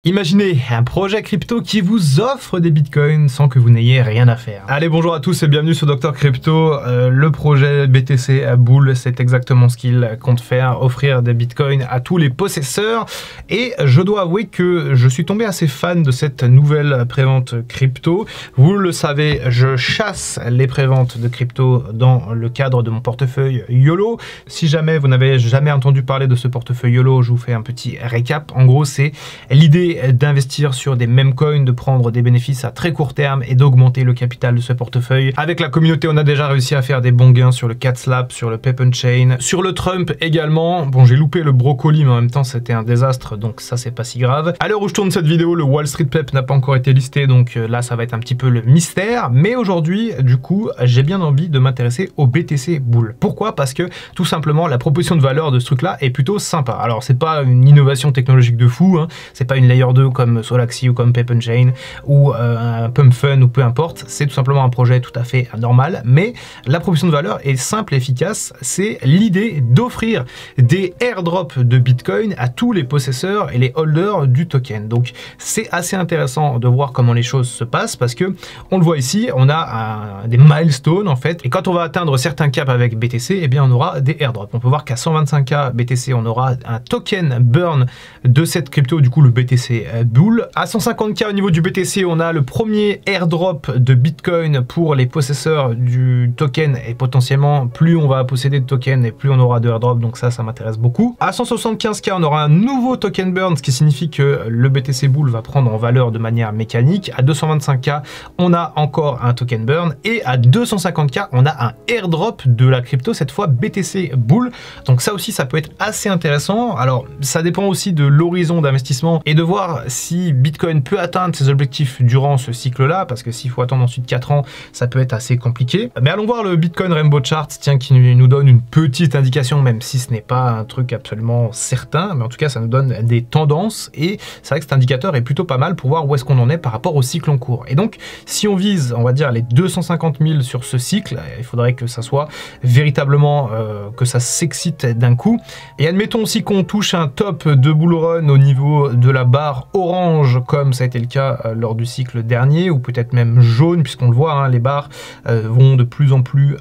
Imaginez un projet crypto qui vous offre des bitcoins sans que vous n'ayez rien à faire. Allez, bonjour à tous et bienvenue sur Dr Crypto. Le projet BTC Bull, c'est exactement ce qu'il compte faire, offrir des bitcoins à tous les possesseurs. Et je dois avouer que je suis tombé assez fan de cette nouvelle prévente crypto. Vous le savez, je chasse les préventes de crypto dans le cadre de mon portefeuille YOLO. Si jamais vous n'avez jamais entendu parler de ce portefeuille YOLO, je vous fais un petit récap. En gros, c'est l'idée d'investir sur des meme coins, de prendre des bénéfices à très court terme et d'augmenter le capital de ce portefeuille. Avec la communauté, on a déjà réussi à faire des bons gains sur le CatSlap, sur le Pep Chain, sur le Trump également. Bon, j'ai loupé le brocoli, mais en même temps, c'était un désastre, donc ça, c'est pas si grave. À l'heure où je tourne cette vidéo, le Wall Street Pep n'a pas encore été listé, donc là, ça va être un petit peu le mystère. Mais aujourd'hui, du coup, j'ai bien envie de m'intéresser au BTC Bull. Pourquoi? Parce que, tout simplement, la proposition de valeur de ce truc-là est plutôt sympa. Alors, c'est pas une innovation technologique de fou, hein. C'est pas une layer 2 comme Solaxi ou comme Pep Chain ou un Pump Fun ou peu importe, c'est tout simplement un projet tout à fait normal, mais la proposition de valeur est simple et efficace. C'est l'idée d'offrir des airdrops de Bitcoin à tous les possesseurs et les holders du token. Donc c'est assez intéressant de voir comment les choses se passent parce que on le voit ici, on a des milestones en fait, et quand on va atteindre certains caps avec BTC, eh bien on aura des airdrops. On peut voir qu'à 125K BTC, on aura un token burn de cette crypto, du coup le BTC Bull. À 150K au niveau du BTC, on a le premier airdrop de Bitcoin pour les possesseurs du token, et potentiellement plus on va posséder de tokens et plus on aura de airdrop, donc ça m'intéresse beaucoup. À 175K, on aura un nouveau token burn, ce qui signifie que le BTC Bull va prendre en valeur de manière mécanique. À 225K, on a encore un token burn, et à 250K, on a un airdrop de la crypto, cette fois BTC Bull. Donc ça aussi, ça peut être assez intéressant. Alors ça dépend aussi de l'horizon d'investissement et de voir si Bitcoin peut atteindre ses objectifs durant ce cycle-là, parce que s'il faut attendre ensuite 4 ans, ça peut être assez compliqué. Mais allons voir le Bitcoin Rainbow Chart, tiens, qui nous donne une petite indication, même si ce n'est pas un truc absolument certain, mais en tout cas, ça nous donne des tendances, et c'est vrai que cet indicateur est plutôt pas mal pour voir où est-ce qu'on en est par rapport au cycle en cours. Et donc, si on vise, on va dire, les 250 000 sur ce cycle, il faudrait que ça soit véritablement, que ça s'excite d'un coup. Et admettons aussi qu'on touche un top de bull run au niveau de la barre orange, comme ça a été le cas lors du cycle dernier, ou peut-être même jaune, puisqu'on le voit, hein, les barres vont de plus en plus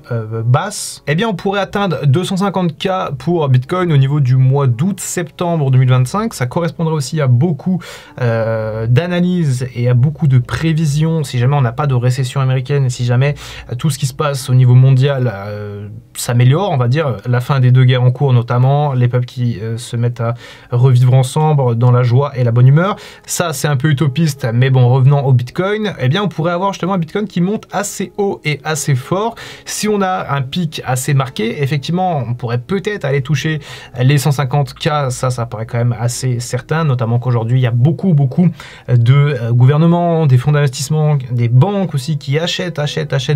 basses. Eh bien, on pourrait atteindre 250K pour Bitcoin au niveau du mois d'août-septembre 2025. Ça correspondrait aussi à beaucoup d'analyses et à beaucoup de prévisions, si jamais on n'a pas de récession américaine, et si jamais tout ce qui se passe au niveau mondial s'améliore, on va dire, la fin des deux guerres en cours notamment, les peuples qui se mettent à revivre ensemble dans la joie et la bonne humeur. Ça, c'est un peu utopiste, mais bon, revenant au Bitcoin, eh bien, on pourrait avoir justement un Bitcoin qui monte assez haut et assez fort. Si on a un pic assez marqué, effectivement, on pourrait peut-être aller toucher les 150K, ça paraît quand même assez certain, notamment qu'aujourd'hui, il y a beaucoup de gouvernements, des fonds d'investissement, des banques aussi qui achètent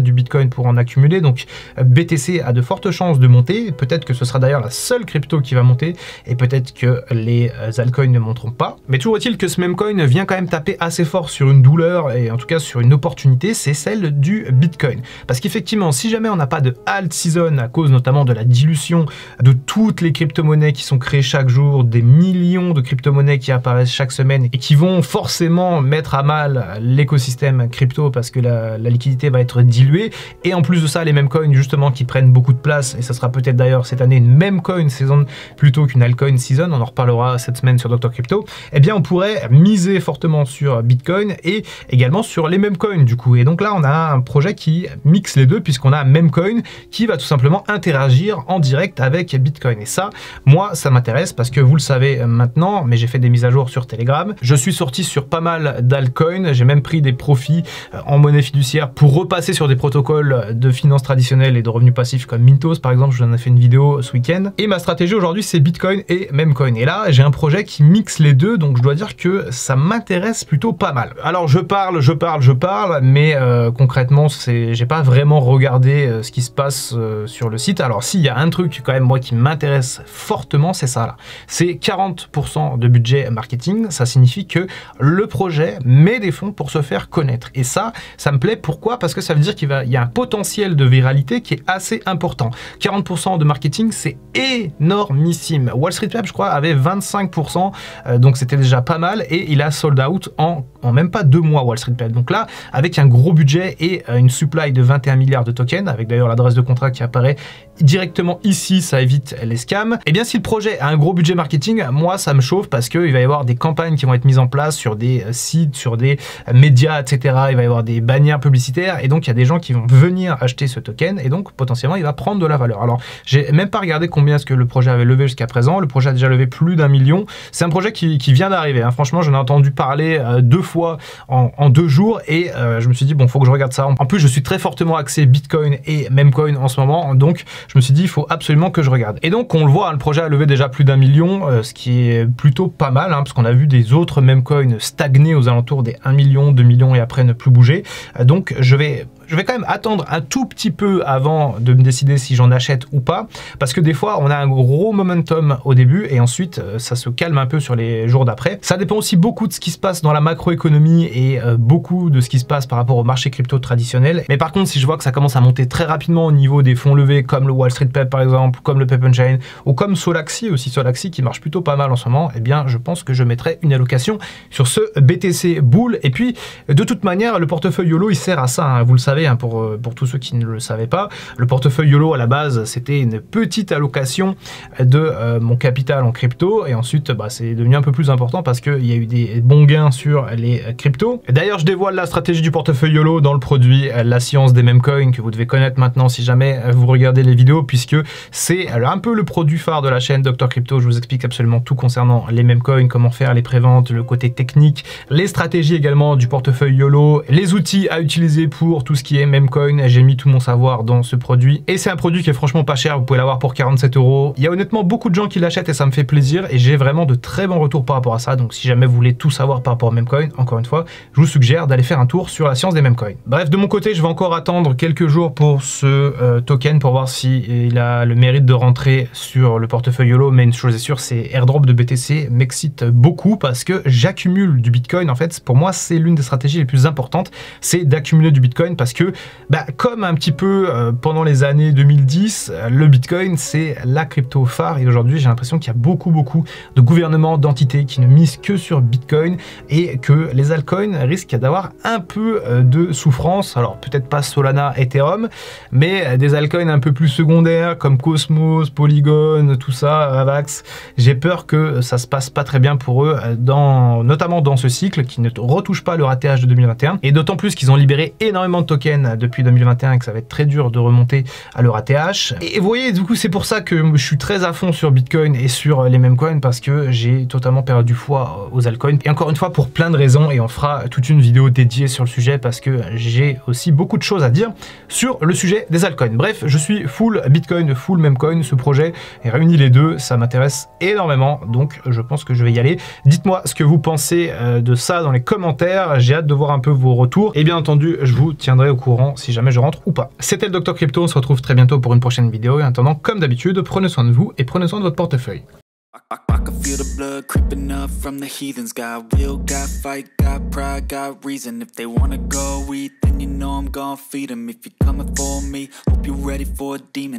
du Bitcoin pour en accumuler. Donc, BTC a de fortes chances de monter. Peut-être que ce sera d'ailleurs la seule crypto qui va monter, et peut-être que les altcoins ne monteront pas. Mais toujours est-il que ce même coin vient quand même taper assez fort sur une douleur, et en tout cas sur une opportunité, c'est celle du Bitcoin. Parce qu'effectivement, si jamais on n'a pas de alt season, à cause notamment de la dilution de toutes les crypto-monnaies qui sont créées chaque jour, des millions de crypto-monnaies qui apparaissent chaque semaine et qui vont forcément mettre à mal l'écosystème crypto parce que la liquidité va être diluée, et en plus de ça, les mêmes coins justement qui prennent beaucoup de place, et ça sera peut-être d'ailleurs cette année une même coin season plutôt qu'une altcoin season, on en reparlera cette semaine sur Dr Crypto. Eh bien, on pourrait miser fortement sur Bitcoin et également sur les mêmes coins du coup. Et donc là, on a un projet qui mixe les deux, puisqu'on a un même coin qui va tout simplement interagir en direct avec Bitcoin. Et ça, moi, ça m'intéresse parce que vous le savez maintenant, mais j'ai fait des mises à jour sur Telegram. Je suis sorti sur pas mal d'altcoins. J'ai même pris des profits en monnaie fiduciaire pour repasser sur des protocoles de finances traditionnelles et de revenus passifs comme Mintos, par exemple. Je vous en ai fait une vidéo ce week-end. Et ma stratégie aujourd'hui, c'est Bitcoin et Memecoin. Et là, j'ai un projet qui mixe les deux, donc je dois dire que ça m'intéresse plutôt pas mal. Alors je parle, mais concrètement, j'ai pas vraiment regardé ce qui se passe sur le site. Alors s'il y a un truc quand même moi qui m'intéresse fortement, c'est ça là. C'est 40% de budget marketing. Ça signifie que le projet met des fonds pour se faire connaître. Et ça me plaît. Pourquoi? Parce que ça veut dire qu'il y a un potentiel de viralité qui est assez important. 40% de marketing, c'est énormissime. Wall Street Web, je crois, avait 25%, donc c'était déjà pas mal et il a sold out en même pas 2 mois Wall Street Bet. Donc là, avec un gros budget et une supply de 21 milliards de tokens, avec d'ailleurs l'adresse de contrat qui apparaît directement ici, ça évite les scams. Et bien si le projet a un gros budget marketing, moi ça me chauffe parce qu'il va y avoir des campagnes qui vont être mises en place sur des sites, sur des médias, etc. Il va y avoir des bannières publicitaires et donc il y a des gens qui vont venir acheter ce token et donc potentiellement il va prendre de la valeur. Alors j'ai même pas regardé combien est-ce que le projet avait levé jusqu'à présent. Le projet a déjà levé plus d'1 million. C'est un projet qui vient d'arriver. Hein. Franchement, j'en ai entendu parler 2 fois en 2 jours et je me suis dit bon, faut que je regarde ça. En plus, je suis très fortement axé Bitcoin et Memecoin en ce moment, donc je me suis dit il faut absolument que je regarde. Et donc on le voit, hein, le projet a levé déjà plus d'1 million, ce qui est plutôt pas mal, hein, parce qu'on a vu des autres Memecoin stagner aux alentours des 1 million, 2 millions et après ne plus bouger. Donc je vais quand même attendre un tout petit peu avant de me décider si j'en achète ou pas, parce que des fois on a un gros momentum au début et ensuite ça se calme un peu sur les jours d'après. Ça dépend aussi beaucoup de ce qui se passe dans la macroéconomie et beaucoup de ce qui se passe par rapport au marché crypto traditionnel. Mais par contre, si je vois que ça commence à monter très rapidement au niveau des fonds levés comme le Wall Street Pep par exemple, comme le Pep & Chain ou comme Solaxi aussi, Solaxi qui marche plutôt pas mal en ce moment, eh bien je pense que je mettrai une allocation sur ce BTC Bull. Et puis de toute manière, le portefeuille YOLO il sert à ça, hein, vous le savez, hein, pour tous ceux qui ne le savaient pas. Le portefeuille YOLO à la base c'était une petite allocation de mon capital en crypto et ensuite c'est devenu un peu plus important parce qu'il y a eu des bons gains sur les cryptos. D'ailleurs je dévoile la stratégie du portefeuille YOLO dans le produit La Science des Memecoins que vous devez connaître maintenant si jamais vous regardez les vidéos, puisque c'est un peu le produit phare de la chaîne Dr Crypto. Je vous explique absolument tout concernant les Memecoins, comment faire les préventes, le côté technique, les stratégies également du portefeuille YOLO, les outils à utiliser pour tout ce qui est Memecoin. J'ai mis tout mon savoir dans ce produit et c'est un produit qui est franchement pas cher, vous pouvez l'avoir pour 47 €. Il y a honnêtement beaucoup de gens qui l'achètent et ça me fait plaisir et j'ai vraiment de très bons retours par rapport à ça. Donc si jamais vous voulez tout savoir par rapport à Memecoin, encore une fois, je vous suggère d'aller faire un tour sur La Science des Memecoins. Bref, de mon côté, je vais encore attendre quelques jours pour ce token pour voir s'il a le mérite de rentrer sur le portefeuille YOLO, mais une chose est sûre, c'est airdrop de BTC m'excite beaucoup parce que j'accumule du Bitcoin. En fait, pour moi, c'est l'une des stratégies les plus importantes, c'est d'accumuler du Bitcoin parce que, comme un petit peu pendant les années 2010, le Bitcoin, c'est la crypto phare et aujourd'hui, j'ai l'impression qu'il y a beaucoup de gouvernements, d'entités qui ne misent que sur Bitcoin et que les altcoins risquent d'avoir un peu de souffrance. Alors, peut-être pas Solana, Ethereum, mais des altcoins un peu plus secondaires comme Cosmos, Polygon, tout ça, Avax. J'ai peur que ça se passe pas très bien pour eux, notamment dans ce cycle qui ne retouche pas leur ATH de 2021 et d'autant plus qu'ils ont libéré énormément de tokens depuis 2021 et que ça va être très dur de remonter à leur ATH. Et vous voyez, du coup, c'est pour ça que je suis très à fond sur Bitcoin et sur les Memecoins parce que j'ai totalement perdu foi aux altcoins. Et encore une fois, pour plein de raisons, et on fera toute une vidéo dédiée sur le sujet parce que j'ai aussi beaucoup de choses à dire sur le sujet des altcoins. Bref, je suis full Bitcoin, full Memecoin. Ce projet est réuni les deux, ça m'intéresse énormément, donc je pense que je vais y aller. Dites-moi ce que vous pensez de ça dans les commentaires, j'ai hâte de voir un peu vos retours et bien entendu, je vous tiendrai au courant si jamais je rentre ou pas. C'était le Dr Crypto, on se retrouve très bientôt pour une prochaine vidéo et en attendant, comme d'habitude, prenez soin de vous et prenez soin de votre portefeuille. I can feel the blood creeping up from the heathens. Got will, got fight, got pride, got reason. If they wanna go eat, then you know I'm gon' feed them. If you're coming for me, hope you're ready for a demon.